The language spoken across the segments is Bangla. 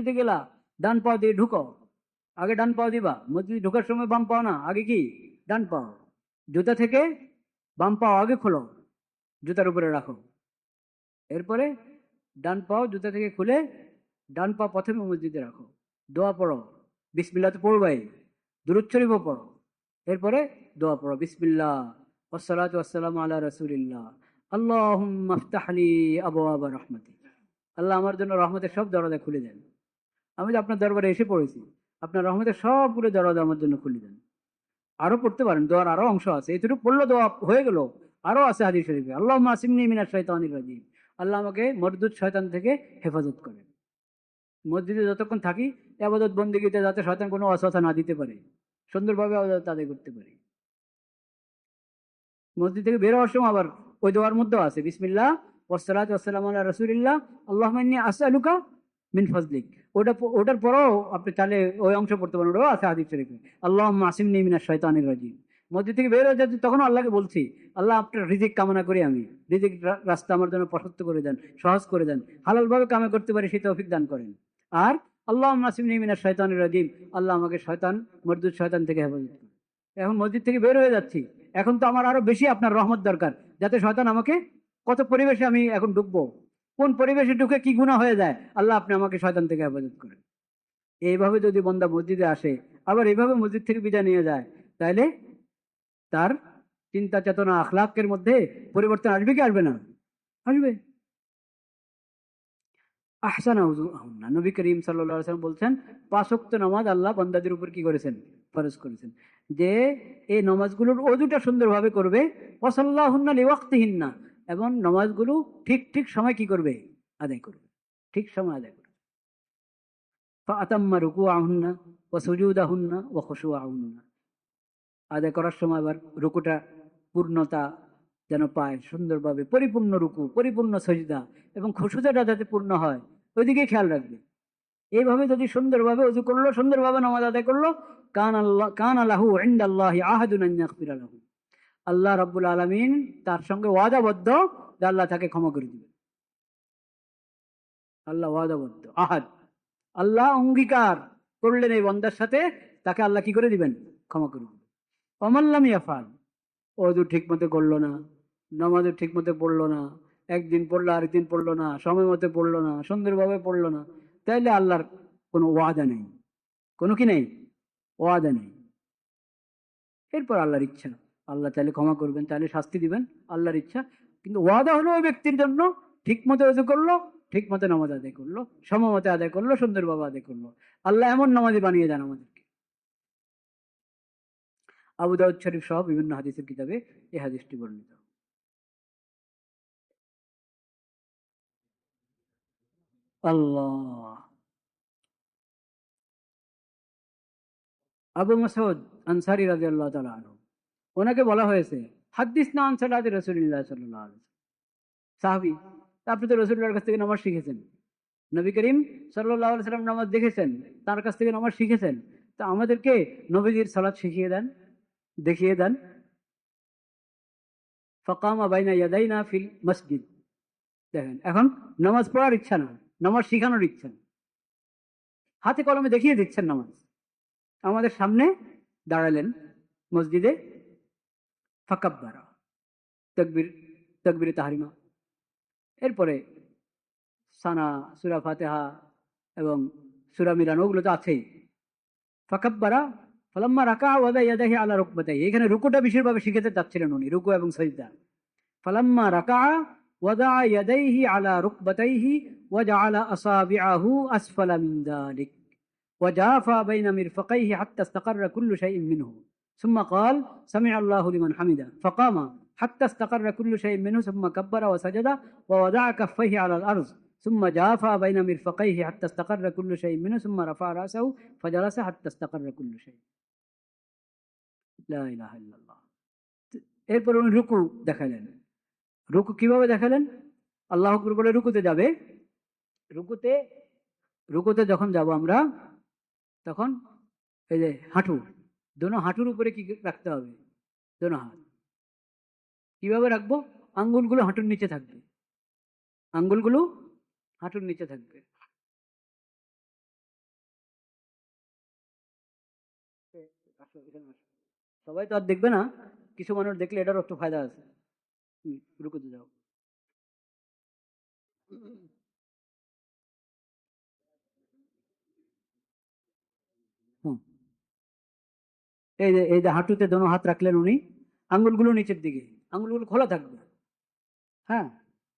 মসজিদে গেলা, ডান পাও দিয়ে ঢুকো, আগে ডান পাও দিবা। মসজিদে ঢোকার সময় বাম পাও না, আগে কি ডান পাও। জুতা থেকে বাম পাও আগে খোলো, জুতার উপরে রাখো। এরপরে ডান পাও জুতা থেকে খুলে ডান পা প্রথমে মসজিদে রাখো। দোয়া পড়ো, বিসমিল্লাহ তো পড়বাই, দুরূদ শরীফও পড়ো। এরপরে দোয়া পড়ো, বিসমিল্লাহ ওয়াসসালাতু ওয়াসসালামু আলা রাসূলিল্লাহ, আল্লাহুম্মা ইফতাহ লি আবওয়াবা রাহমাতিক। আল্লাহ আমার জন্য রহমতের সব দরজা খুলে দেন। আমি তো আপনার দরবারে এসে পড়েছি, আপনার রহমতের সবগুলো দরজা আমার জন্য খুলে দেন। আরো পড়তে পারেন, দোয়ার আরো অংশ আছে, এতটুকু পড়লো দোয়া হয়ে গেল। আরো আছে হাদিস শরীফে, আল্লাহুম্মা আসিমনি মিনাশ শাইতানির রাজিম, আল্লাহ আমাকে মরদুদ শয়তান থেকে হেফাজত করেন। মসজিদে যতক্ষণ থাকি আবাদত বন্দেগীতে যাতে শয়তান কোনো অসুবিধা না দিতে পারে, সুন্দরভাবে আবাদত আদায় করতে পারি। মসজিদ থেকে বের হওয়ার সময় আবার ওই দোয়ার মধ্যেও আছে, বিসমিল্লাহ ওয়াসসালাতু ওয়াসসালামু আলা রাসূলিল্লাহ, আল্লাহুম্মা ইন্নী আসআলুকা মিন ফাজলিক। ওটার পরেও আপনি তাহলে ওই অংশ পড়তে পারেন, ওটাও আছে হাদিস শরীফে, আল্লাহুম্মা আসিমনি মিনাশ শাইতানির রাজিম। মসজিদ থেকে বের হয়ে যাচ্ছে তখন আল্লাহকে বলছি, আল্লাহ আপনার রিজিক কামনা করি, আমি রিজিক রাস্তা আমার জন্য প্রশস্ত করে দেন, সহজ করে দেন, হালালভাবে কামে করতে পারি সেই তৌফিক দান করেন। আর আল্লাহুম্মা আসিমনি মিনাশ শাইতানির রাজিম, আল্লাহ আমাকে শয়তান মরদুদ শয়তান থেকে হেফাজত করেন। এখন মসজিদ থেকে বের হয়ে যাচ্ছি, এখন তো আমার আরো বেশি আপনার রহমত দরকার, যাতে শয়তান আমাকে, কত পরিবেশে আমি এখন ঢুকবো, কোন পরিবেশে ঢুকে কি গুনাহ হয়ে যায়, আল্লাহ আপনি আমাকে শয়তান থেকে হেফাজত করেন। এইভাবে যদি বন্দা মসজিদে আসে, আবার এইভাবে মসজিদ থেকে বিদায় নিয়ে যায়, তাহলে তার চিন্তা চেতনা আখলাকের মধ্যে পরিবর্তন আসবে কি আসবে না? আসবে। আহসানা উযুহান্না, নবী করিম সাল্লাল্লাহু আলাইহি ওয়াসাল্লাম বলছেন, পাঁচ ওয়াক্ত নামাজ আল্লাহ বান্দাদের উপর কি করেছেন? ফরজ করেছেন। যে এই নামাজগুলোর ওযুটা সুন্দরভাবে করবে, ওয়াসাল্লাহুন্না লিওয়াক্তিহিন্না, এবং নামাজগুলো ঠিক ঠিক সময় কি করবে? আদায় করবে, ঠিক সময় আদায় করবে। ফাআতাম্মা রুকুআহুন্না ওয়া সুজুদাহুন্না ওয়া খুশুআহুন্না, আদায় করার সময় আবার রুকুটা পূর্ণতা যেন পায়, সুন্দরভাবে পরিপূর্ণ রুকু, পরিপূর্ণ সজদা, এবং খুশুদাটা যাতে পূর্ণ হয় ওইদিকে খেয়াল রাখবে। এইভাবে যদি সুন্দরভাবে অজু করলো, সুন্দরভাবে নামাজ আদায় করলো, কান আলাহু ইনদাল্লাহি আহাদুন আন ইয়াগফিরা লাহু, আল্লাহ রাব্বুল আলামিন তার সঙ্গে ওয়াদাবদ্ধ যে আল্লাহ তাকে ক্ষমা করে দিবেন। আল্লাহ ওয়াদাবদ্ধ, আহাদ, আল্লাহ অঙ্গীকার করলেন এই বান্দার সাথে, তাকে আল্লাহ কি করে দিবেন? ক্ষমা করে দিবেন। ওমাল্লাম ইয়াফাল, অজু ঠিক মতো করলো না, নামাজও ঠিক মতো পড়লো না, একদিন পড়লো আরেকদিন পড়লো না, সময় মতো পড়লো না, সুন্দরভাবে পড়লো না, তাইলে আল্লাহর কোনো ওয়াদা নেই, কোনো কি নেই, ওয়াদা নেই। এরপর আল্লাহর ইচ্ছা, আল্লাহ চাইলে ক্ষমা করবেন, চাইলে শাস্তি দিবেন, আল্লাহর ইচ্ছা। কিন্তু ওয়াদা হলো ওই ব্যক্তির জন্য, ঠিক মতো অজু করলো, ঠিক মতো নামাজ আদায় করলো, সময় মতো আদায় করলো, সুন্দরভাবে আদায় করলো, আল্লাহ এমন নামাজি বানিয়ে দেন আমাদেরকে। আবু দাউদ শরীফ সহ বিভিন্ন হাদিসের কিতাবে এই হাদিসটি বর্ণিত। আল্লাহ, আবু মাসউদ আনসারী রাদিয়াল্লাহু তাআলা আনহু, ওনাকে বলা হয়েছে, হাদিসনা আন সালাতি রাসূলিল্লাহ সাল্লাল্লাহু আলাইহি ওয়াসাল্লাম, সাহাবী, আপনি তো রাসূলুল্লাহর কাছ থেকে নামাজ শিখেছেন, নবী করিম সাল্লাল্লাহু আলাইহি ওয়াসাল্লাম নামাজ দেখেছেন, তার কাছ থেকে নামাজ শিখেছেন, তা আমাদেরকে নবীজির সালাত শিখিয়ে দেন, দেখিয়ে দেন। ফাকামা বাইনা ইয়াদাইনা ফিল মসজিদ, দেখেন এখন নামাজ পড়ার ইচ্ছা না, নামাজ শিখানোর ইচ্ছা, হাতে কলমে দেখিয়ে দিচ্ছেন নামাজ, আমাদের সামনে দাঁড়ালেন মসজিদে, ফাকাব্বারা, তাকবীর, তাকবীরে তাহরিমা, এরপরে সানা, সূরা ফাতিহা এবং সূরা মিলান, ওগুলো তো আছেই। ফাকাব্বারা ফালাম্মা রাকা ওয়াদা ইয়াদাহি আলা রুকবাতাইহি, এখানে রুকুটা বিশেষভাবে শিখাতে চাচ্ছিলেন উনি, রুকু এবং সাজদা। ফালাম্মা রাকা ওয়াদা ইয়াদাইহি আলা রুকবাতাইহি ওয়া জাআলা আসাবিআহু আসফালা মিন যালিক ওয়া জাফা বাইনা মিরফাকাইহি হাত্তা ইসতাকাররা কুল্লু শাইইন মিনহু সুম্মা ক্বাল সামিআ আল্লাহু লিমান হামিদা ফাকামা হাত্তা ইসতাকাররা কুল্লু শাইইন মিনহু সুম্মা কাব্বারা ওয়া সাজাদা ওয়া ওয়াদাআ কাফাইহি আলাল আরজ ثم جافا بين مرفقيه حتى استقر كل شيء منه ثم رفع رأسه فجلس حتى استقر كل شيء لا إله إلا الله। এরপর উনি রুকু দেখালেন, রুকু কিভাবে দেখালেন? আল্লাহু আকবার বলে রুকুতে যাবে, রুকুতে, রুকুতে যখন যাব আমরা, তখন এই যে হাঁটু, দোনো হাঁটুর উপরে কি রাখতে হবে? দোনো হাত কিভাবে রাখবো? আঙ্গুলগুলো হাঁটুর নিচে থাকবে, আঙ্গুলগুলো হাঁটুর নিচে থাকবে। আসো, এখানে আসো। সবাই তো আর দেখবে না, কিছু মানুষ দেখলে এটারও একটু ফায়দা আছে। রুকুতে যাও। হুম, এই যে হাঁটুতে দোনো হাত রাখলেন উনি, আঙ্গুলগুলো নিচের দিকে, আঙ্গুলগুলো খোলা থাকবে। হ্যাঁ,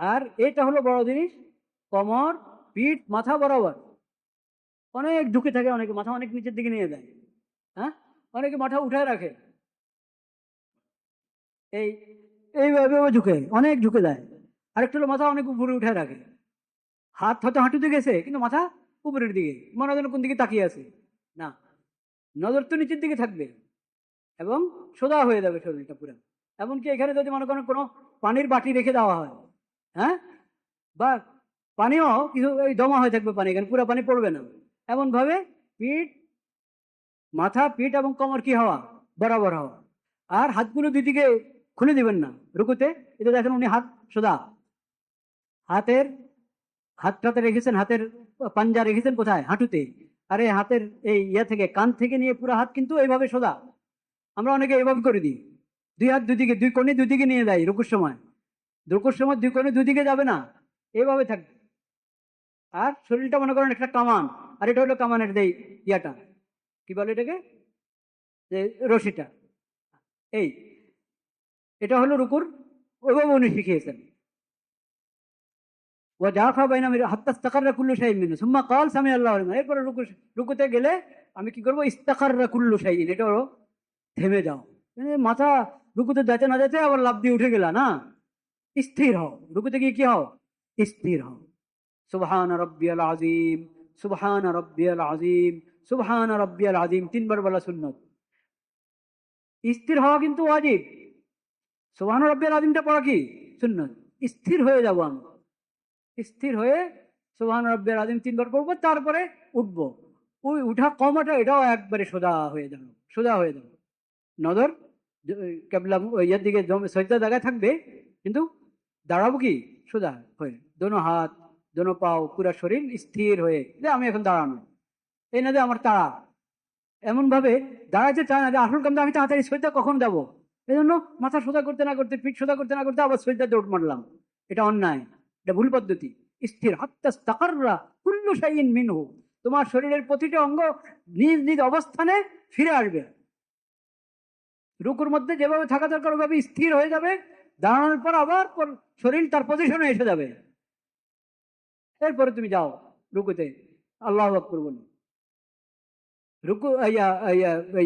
আর এটা হলো বড় জিনিস, কোমর, পিঠ, মাথা বরাবর অনেক ঝুঁকে থাকে, অনেকে মাথা অনেক নিচের দিকে নিয়ে দেয়। হ্যাঁ, অনেকে মাথা উঠায় রাখে, এই এইভাবে ঝুঁকে, অনেক ঝুঁকে দেয়। আরেকটা হলো মাথা অনেক উপরে উঠায় রাখে, হাত হয়তো হাঁটুতে গেছে কিন্তু মাথা উপরের দিকে, মনে হয় যেন কোন দিকে তাকিয়ে আছে। না, নজর তো নিচের দিকে থাকবে এবং সোজা হয়ে যাবে শরীরটা পুরো। এমনকি এখানে যদি মনে করেন কোনো পানির বাটি রেখে দেওয়া হয়, হ্যাঁ, বা পানিও কিছু এই জমা হয়ে থাকবে পানি, এখানে পুরো পানি পড়বে না। এমন ভাবে পিঠ, মাথা, পিঠ এবং কোমর কি হওয়া, বরাবর হওয়া। আর হাতগুলো দুই দিকে খুলে দিবেন না রুকুতে। এটা দেখেন উনি হাত সোজা, হাতের হাতটাতে রেখেছেন, হাতের পাঞ্জা রেখেছেন কোথায়, হাঁটুতে। আরে হাতের এই ইয়ে থেকে, কান থেকে নিয়ে পুরো হাত কিন্তু এইভাবে সোজা। আমরা অনেকে এইভাবে করে দিই, দুই হাত দুই দিকে, দুই কোণে দুই দিকে নিয়ে যাই রুকুর সময়। রুকুর সময় দুই কোণে দুই দিকে যাবে না, এইভাবে থাকবে। আর শরীরটা মনে করেন একটা কামান, আর এটা হলো কামানের দেই ইয়াটা, কি বলে এটাকে, যে রশিটা, এই এটা হলো রুকুর, ওইভাবে উনি শিখিয়েছেন। ওয়াজাফা বাইনা হাত্তা ইস্তাকাররা কুল্লু শাইইন মিনহু সুম্মা ক্বাল সামি আল্লাহু লিমান। এরপরে রুকুতে গেলে আমি কি করব, ইস্তাকাররা কুল্লু শাইইন, এটা হলো থেমে যাও। মাথা রুকুতে যাইতে না যাইতে আবার লাফ দিয়ে উঠে গেলা না, স্থির হও, রুকুতে গিয়ে কি হও, স্থির হও। সুবহান রাব্বিয়াল আযীম, সুবহান রাব্বিয়াল আযীম, সুবহান রাব্বিয়াল আযীম তিনবার বলা সুন্নত। স্থির হওয়া কিন্তু ওয়াজিব, সুবহান রাব্বিয়াল আযীমটা পড়া কি সুন্নত। স্থির হয়ে যাব আমি, স্থির হয়ে সুবহান রাব্বিয়াল আযীম তিনবার পড়বো, তারপরে উঠবো। ওই উঠা কমাটা এটাও একবারে সোজা হয়ে যাবে, সোজা হয়ে যাবে। নজর কেবলা ইয়ের দিকে, সজদা জায়গায় থাকবে, কিন্তু দাঁড়াবো কি সোজা হয়ে, দোনো হাত, দোনো পাও, পুরা শরীর স্থির হয়ে, যে আমি এখন দাঁড়ানো, এই না যে আমার তাড়া। এমন ভাবে দাঁড়াতে চায় না যে আসল কামটা আমি তাড়াতাড়ি সজদা কখন যাবো, এই জন্য মাথা সোজা করতে না করতে, পিঠ সোজা করতে না করতে আবার সজদা দৌড় মারলাম। এটা অন্যায়, এটা ভুল পদ্ধতি। স্থির হাত্তা ইস্তাকাররা কুল্লু শাইইন মিনহু, তোমার শরীরের প্রতিটা অঙ্গ নিজ নিজ অবস্থানে ফিরে আসবে। রুকুর মধ্যে যেভাবে থাকা দরকার ওইভাবে স্থির হয়ে যাবে, দাঁড়ানোর পর আবার শরীর তার পজিশনে এসে যাবে। এরপরে তুমি যাও রুকুতে, আল্লাহু আকবার বলে রুকু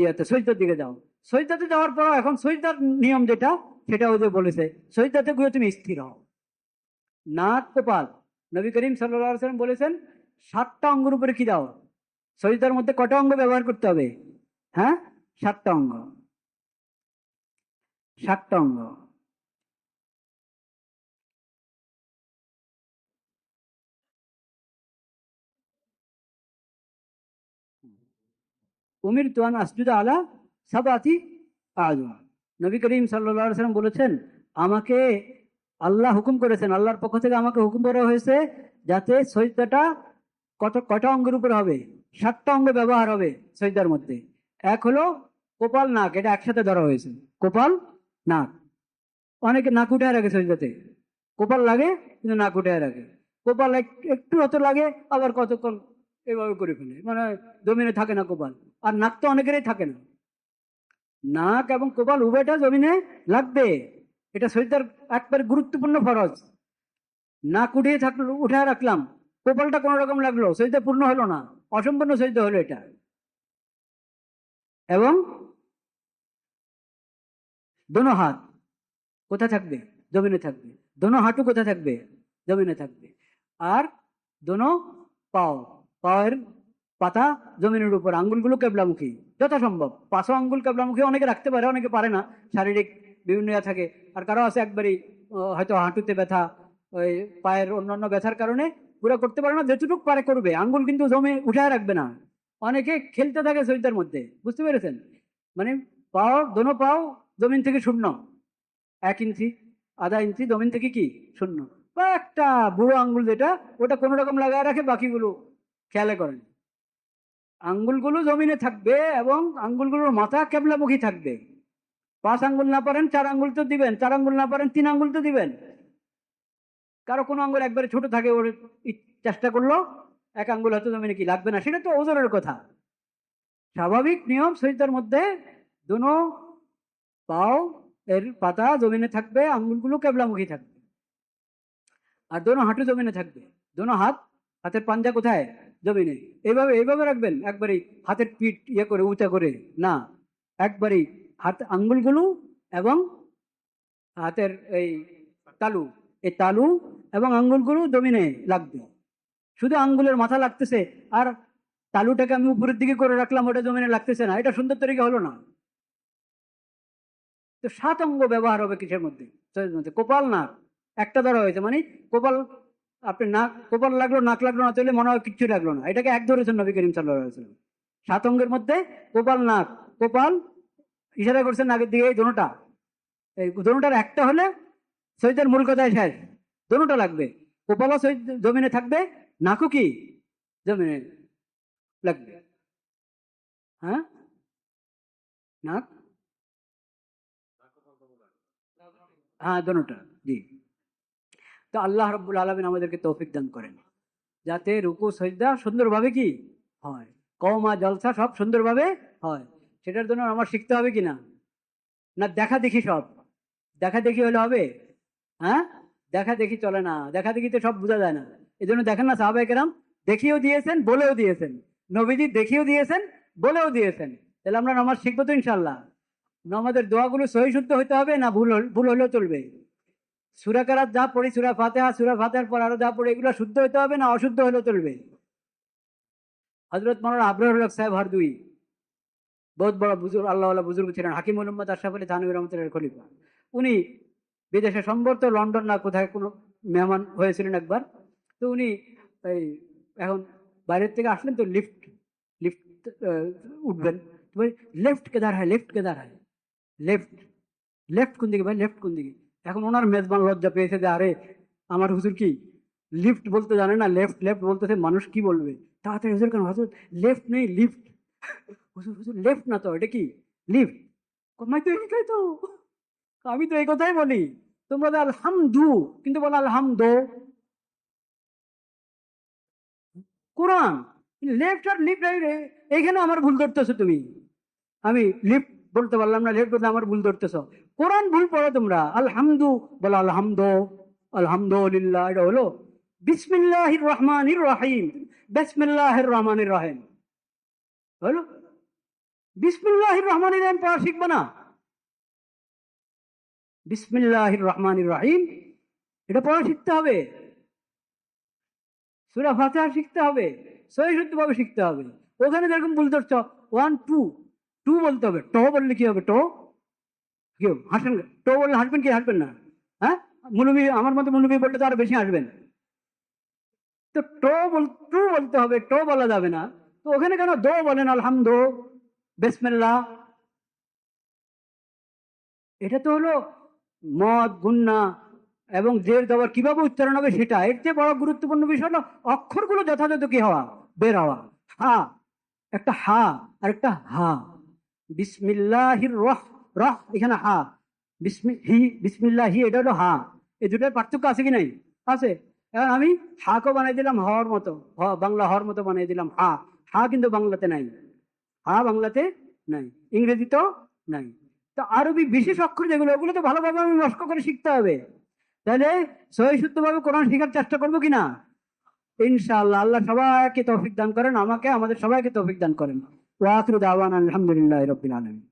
ইয়াতে সজদার দিকে যাও। সজদাতে যাওয়ার পর এখন সজদার নিয়ম যেটা, সেটা ওই যে বলেছে, সজদাতে গিয়ে তুমি স্থির হও। নাক, কপাল, নবী করিম সাল্লাল্লাহু আলাইহি ওয়াসাল্লাম বলেছেন 7টা অঙ্গের উপরে কি দাও, সজদার মধ্যে কটা অঙ্গ ব্যবহার করতে হবে, হ্যাঁ, 7টা অঙ্গ, 7টা অঙ্গ। উমির তুয়ান আসজুদা আলা সাবাতি আযম। নবী করিম সাল্লাল্লাহু আলাইহি ওয়াসাল্লাম বলেছেন, আমাকে আল্লাহ হুকুম করেছেন, আল্লাহর পক্ষ থেকে আমাকে হুকুম করা হয়েছে যাতে সজদাটা কটা অঙ্গের উপর হবে, 7টা অঙ্গ ব্যবহার হবে সজদার মধ্যে। এক হলো কপাল, নাক, এটা একসাথে ধরা হয়েছে, কপাল, নাক। অনেকে নাক উঠায় রাখে সজদাতে, কপাল লাগে কিন্তু নাক উঠায় রাখে। কপাল একটু হয়তো লাগে, আবার কতক্ষণ এভাবে করে ফেলে, মানে জমিনে থাকে না কপাল। আর নাক তো অনেকেরই থাকে না। নাক এবং কপাল উভয়টা জমিনে লাগবে, এটা সজদার একবার গুরুত্বপূর্ণ ফরজ। নাক উঠিয়ে থাকলো, উঠায় রাখলাম, কপালটা কোন রকম লাগলো, সজদা পূর্ণ হলো না, অসম্পূর্ণ সজদা হলো এটা। এবং দোনো হাত কোথায় থাকবে, জমিনে থাকবে। দোনো হাঁটু কোথায় থাকবে, জমিনে থাকবে। আর দোনো পাও, পায়ের পাতা জমিনের উপর, আঙ্গুলগুলো কেবলামুখী যথাসম্ভব। 5 আঙ্গুল কেবলামুখী অনেকে রাখতে পারে, অনেকে পারে না, শারীরিক বিভিন্ন ইয়া থাকে। আর কারো আছে একবারই হয়তো হাঁটুতে ব্যথা, ওই পায়ের অন্যান্য ব্যথার কারণে পুরো করতে পারে না, যেটুকু পারে করবে, আঙ্গুল কিন্তু জমি উঠায় রাখবে না। অনেকে খেলতে থাকে সজদার মধ্যে, বুঝতে পেরেছেন, মানে পাও, দোনো পাও জমিন থেকে শূন্য, 1 ইঞ্চি, আধা ইঞ্চি জমিন থেকে কি শূন্য, বা একটা বুড়ো আঙ্গুল যেটা, ওটা কোনো রকম লাগায় রাখে, বাকিগুলো খেয়ালে করেন। আঙ্গুলগুলো জমিনে থাকবে এবং আঙ্গুলগুলোর মাথা কেবলামুখী থাকবে। 5 আঙ্গুল না পারেন 4 আঙ্গুল তো দিবেন, 4 আঙ্গুল না পারেন 3 আঙ্গুল তো দিবেন। কারো কোনো আঙ্গুল একবারে ছোট থাকে, ওর চেষ্টা করলো 1 আঙ্গুল হয়তো জমিনে কি লাগবে না, সেটা তো ওজনের কথা। স্বাভাবিক নিয়ম সজদার মধ্যে দোনো পাও এর পাতা জমিনে থাকবে, আঙ্গুলগুলো কেবলামুখী থাকবে, আর দোনো হাঁটু জমিনে থাকবে। দোনো হাতের পাঞ্জা কোথায়? জমিনে। এইভাবে এইভাবে রাখবেন, একবারেই হাতের পিঠ ইয়ে করে উঁচা করে না, একবারেই হাত আঙ্গুলগুলো এবং হাতের এই তালু, এই তালু এবং আঙ্গুলগুলো জমিনে লাগবে। শুধু আঙ্গুলের মাথা লাগতেছে আর তালুটাকে আমি উপরের দিকে করে রাখলাম, ওটা জমিনে লাগতেছে না, এটা সুন্দর তরিকা হলো না। তো 7 অঙ্গ ব্যবহার হবে কিসের মধ্যে? কপাল নাক একটা ধরা হয়েছে, মানে কপাল, আপনি নাক কপাল লাগলো নাক লাগলো না, তাহলে মনে হয় কিচ্ছু লাগলো না, এটাকে এক ধরেছেন নবী করিম সাল্লাল্লাহু আলাইহি ওয়াসাল্লাম। 7 অঙ্গের মধ্যে কপাল নাক, কপাল ইশারা করছেন নাকের দিকে, এই দোনোটা, এই দোনোটার একটা হলে সৈয়দের মূল কথায় শেষ। দোনোটা লাগবে, কপালও জমিনে থাকবে, নাকও কি জমিনে লাগবে। হ্যাঁ, নাক, হ্যাঁ দোনোটা, জি। তো আল্লাহ রাব্বুল আলামিন আমাদেরকে তৌফিক দান করেন যাতে রুকু সজদা সুন্দরভাবে কি হয়, কওমা জলসা সব সুন্দরভাবে হয়। সেটার জন্য আমার শিখতে হবে কিনা, না দেখা দেখি সব? দেখা দেখি হলে হবে? হ্যাঁ, দেখা দেখি চলে না, দেখা দেখিতে সব বোঝা যায় না। এই জন্য দেখেন না, সাহাবায়ে কেরাম দেখিয়েও দিয়েছেন বলেও দিয়েছেন, নবীজি দেখিয়েও দিয়েছেন বলেও দিয়েছেন। তাহলে আমরা নামাজ শিখবো তো ইনশাল্লাহ। নামাজের দোয়াগুলো সহি শুদ্ধ হতে হবে না ভুল হলেও চলবে? সূরা কেরাত যা পড়ি, সূরা ফাতিহার পর আরো যা পড়ি, এগুলো শুদ্ধ হতে হবে না অশুদ্ধ হলেও চলবে? হযরত মাওলানা আবরারুল হক সাহেব হারদুই বহুত বড় বুজুর্গ, আল্লাহওয়ালা বুজুর্গ ছিলেন, হাকিম উম্মত আশরাফ আলী থানভী রহমতুল্লাহর খলিফা। উনি বিদেশে সম্ভবত লন্ডন না কোথায় কোনো মেহমান হয়েছিলেন একবার। তো উনি এই এখন বাইরের থেকে আসলেন, তো লিফট লিফট উঠবেন, তো ভাই লেফট কেদার হয়, লেফট কেদার হয়, লেফট লেফট কোন দিকে ভাই, লেফট কোন দিকে? এখন ওনার মেজবান লজ্জা পেয়েছে যে আরে আমার হুজুর কি লিফট বলতে জানে না, লেফট লেফট বলতেছে, মানুষ কি বলবে। তাড়াতাড়ি হুজুর কেন, হুজুর লেফট নেই লিফট। হুজুর হুজুর লেফট না তো, এটা কি লিফট? কমাই তো এটাই তো, আমি তো এই কথাই বলি, তোমরা তো আলহামদু কিন্তু বলো আলহামদো। কোরআন লেফট আর লিফট, এইখানে আমার ভুল ধরতেছো তুমি। আমি লিফট বলতে পারলাম না, লেফট বলতে আমার ভুল ধরতেছো। কোরআন ভুল পড়ো তোমরা, আলহামদু বলো আলহামদো, আলহামদুলিল্লাহ এটা হলো বিসমিল্লাহির রহমানির রহিম, বিসমিল্লাহির রহমানির রহিম হলো। বিসমিল্লাহির রহমানির রহিম পড়া শিখবে না? বিসমিল্লাহির রহমানির রহিম এটা পড়া শিখতে হবে, সূরা ফাতিহা শিখতে হবে, সহি শুদ্ধভাবে শিখতে হবে। ওখানে যেরকম ভুল ধরছ 1 2 2 বলতে হবে, ট বললে কি হবে? ট কি হাসবেন? ট বললে হাসবেন কি হাসবেন না? হ্যাঁ, মুলবি আমার মতো মুলবি বললে তো আরো বেশি হাসবেন। তো টু বলতে হবে, ট বলা যাবে না। তো ওখানে কেন দো বলেন, আলহামদু বিসমিল্লাহ? এটা তো হলো মদ গুন্না এবং জের দেওয়ার কিভাবে উচ্চারণ হবে সেটা। এর চেয়ে বড় গুরুত্বপূর্ণ বিষয় হলো অক্ষরগুলো যথাযথ কি হওয়া, বের হওয়া। হা একটা হা আর একটা হা, বিসমিল্লাহির রহ, রহ এখানে হা, বিসমিল্লাহি এটা হলো হা। এই দুটোর পার্থক্য আছে কি নাই? আছে। এখন আমি হাকে বানাই দিলাম হওয়ার মতো, বাংলা হওয়ার মতো বানাই দিলাম হা, হা কিন্তু বাংলাতে নাই, হা বাংলাতে নাই, ইংরেজিতেও নাই। তো আরবি বিশেষ অক্ষর যেগুলো, ওগুলো তো ভালোভাবে আমি মস্ক করে শিখতে হবে। তাহলে সহি শুদ্ধভাবে কোরআন শেখার চেষ্টা করবো কিনা? ইনশাআল্লাহ। আল্লাহ সবাইকে তৌফিক দান করেন, আমাকে আমাদের সবাইকে তৌফিক দান করেন। ওয়া আখিরু দাওয়ানা আলহামদুলিল্লাহি রাব্বিল আলামিন।